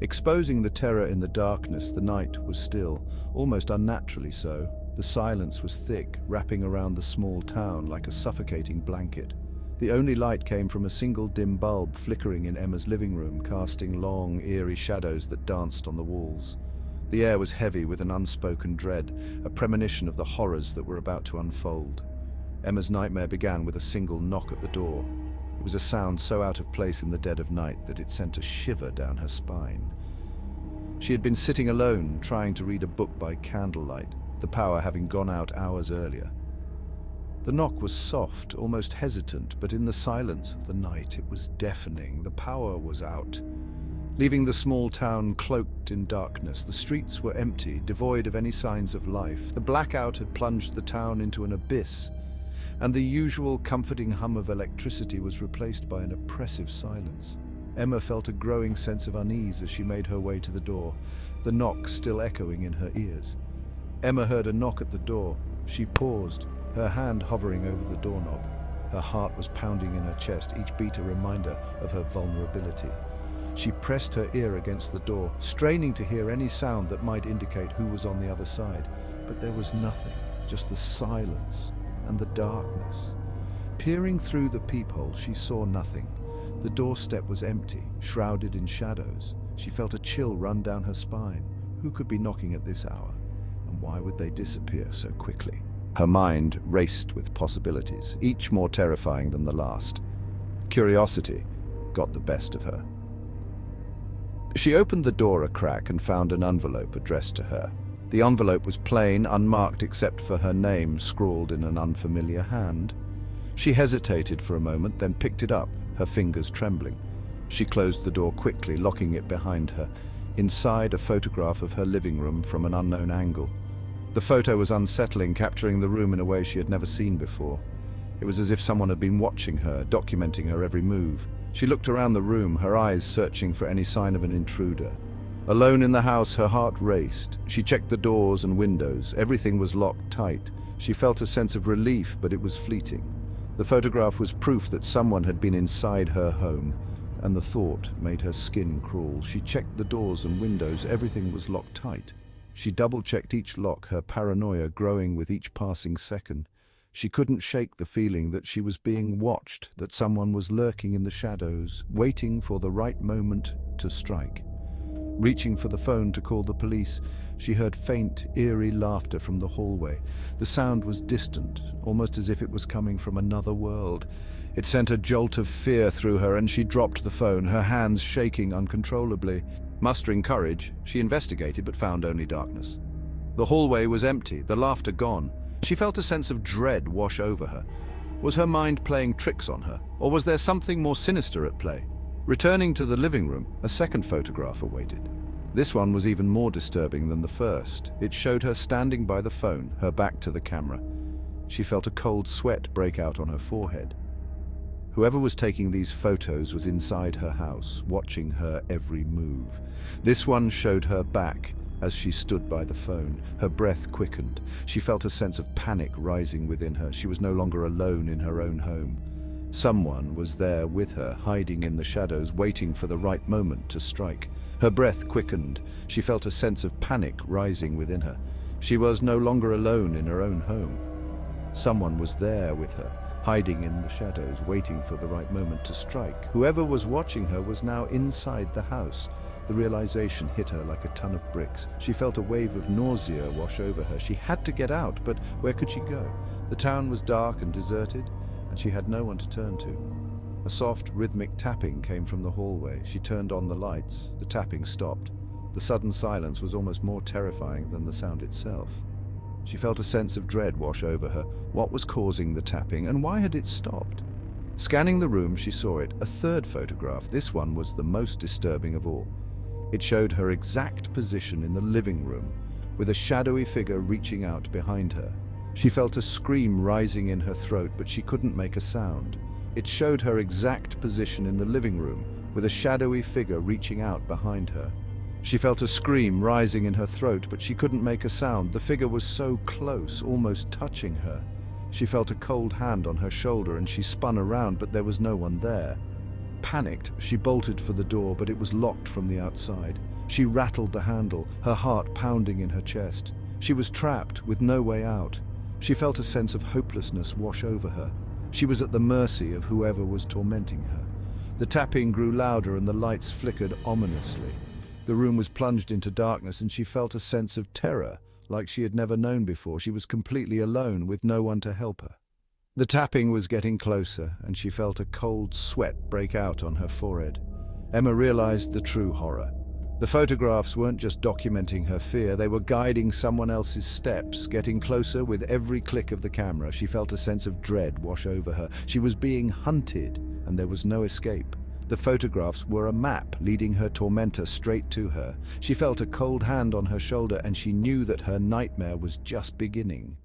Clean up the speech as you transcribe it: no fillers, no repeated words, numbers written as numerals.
Exposing the terror in the darkness, the night was still, almost unnaturally so. The silence was thick, wrapping around the small town like a suffocating blanket. The only light came from a single dim bulb flickering in Emma's living room, casting long, eerie shadows that danced on the walls. The air was heavy with an unspoken dread, a premonition of the horrors that were about to unfold. Emma's nightmare began with a single knock at the door. It was a sound so out of place in the dead of night that it sent a shiver down her spine. She had been sitting alone, trying to read a book by candlelight, the power having gone out hours earlier. The knock was soft, almost hesitant, but in the silence of the night it was deafening. The power was out. Leaving the small town cloaked in darkness, the streets were empty, devoid of any signs of life. The blackout had plunged the town into an abyss, and the usual comforting hum of electricity was replaced by an oppressive silence. Emma felt a growing sense of unease as she made her way to the door, the knock still echoing in her ears. Emma heard a knock at the door. She paused, her hand hovering over the doorknob. Her heart was pounding in her chest, each beat a reminder of her vulnerability. She pressed her ear against the door, straining to hear any sound that might indicate who was on the other side. But there was nothing, just the silence and the darkness. Peering through the peephole, she saw nothing. The doorstep was empty, shrouded in shadows. She felt a chill run down her spine. Who could be knocking at this hour? And why would they disappear so quickly? Her mind raced with possibilities, each more terrifying than the last. Curiosity got the best of her. She opened the door a crack and found an envelope addressed to her. The envelope was plain, unmarked except for her name scrawled in an unfamiliar hand. She hesitated for a moment, then picked it up, her fingers trembling. She closed the door quickly, locking it behind her. Inside, a photograph of her living room from an unknown angle. The photo was unsettling, capturing the room in a way she had never seen before. It was as if someone had been watching her, documenting her every move. She looked around the room, her eyes searching for any sign of an intruder. Alone in the house, her heart raced. She checked the doors and windows. Everything was locked tight. She felt a sense of relief, but it was fleeting. The photograph was proof that someone had been inside her home, and the thought made her skin crawl. She checked the doors and windows. Everything was locked tight. She double-checked each lock, her paranoia growing with each passing second. She couldn't shake the feeling that she was being watched, that someone was lurking in the shadows, waiting for the right moment to strike. Reaching for the phone to call the police, she heard faint, eerie laughter from the hallway. The sound was distant, almost as if it was coming from another world. It sent a jolt of fear through her, and she dropped the phone, her hands shaking uncontrollably. Mustering courage, she investigated but found only darkness. The hallway was empty, the laughter gone. She felt a sense of dread wash over her. Was her mind playing tricks on her, or was there something more sinister at play? Returning to the living room, a second photograph awaited. This one was even more disturbing than the first. It showed her standing by the phone, her back to the camera. She felt a cold sweat break out on her forehead. Whoever was taking these photos was inside her house, watching her every move. This one showed her back as she stood by the phone. Her breath quickened. She felt a sense of panic rising within her. She was no longer alone in her own home. Someone was there with her, hiding in the shadows, waiting for the right moment to strike. Her breath quickened. She felt a sense of panic rising within her. She was no longer alone in her own home. Someone was there with her, hiding in the shadows, waiting for the right moment to strike. Whoever was watching her was now inside the house. The realization hit her like a ton of bricks. She felt a wave of nausea wash over her. She had to get out, but where could she go? The town was dark and deserted, and she had no one to turn to. A soft, rhythmic tapping came from the hallway. She turned on the lights. The tapping stopped. The sudden silence was almost more terrifying than the sound itself. She felt a sense of dread wash over her. What was causing the tapping, and why had it stopped? Scanning the room, she saw it. A third photograph. This one was the most disturbing of all. It showed her exact position in the living room, with a shadowy figure reaching out behind her. She felt a scream rising in her throat, but she couldn't make a sound. It showed her exact position in the living room, with a shadowy figure reaching out behind her. She felt a scream rising in her throat, but she couldn't make a sound. The figure was so close, almost touching her. She felt a cold hand on her shoulder, and she spun around, but there was no one there. Panicked, she bolted for the door, but it was locked from the outside. She rattled the handle, her heart pounding in her chest. She was trapped, with no way out. She felt a sense of hopelessness wash over her. She was at the mercy of whoever was tormenting her. The tapping grew louder and the lights flickered ominously. The room was plunged into darkness and she felt a sense of terror, like she had never known before. She was completely alone, with no one to help her. The tapping was getting closer, and she felt a cold sweat break out on her forehead. Emma realized the true horror. The photographs weren't just documenting her fear, they were guiding someone else's steps, getting closer with every click of the camera. She felt a sense of dread wash over her. She was being hunted, and there was no escape. The photographs were a map leading her tormentor straight to her. She felt a cold hand on her shoulder, and she knew that her nightmare was just beginning.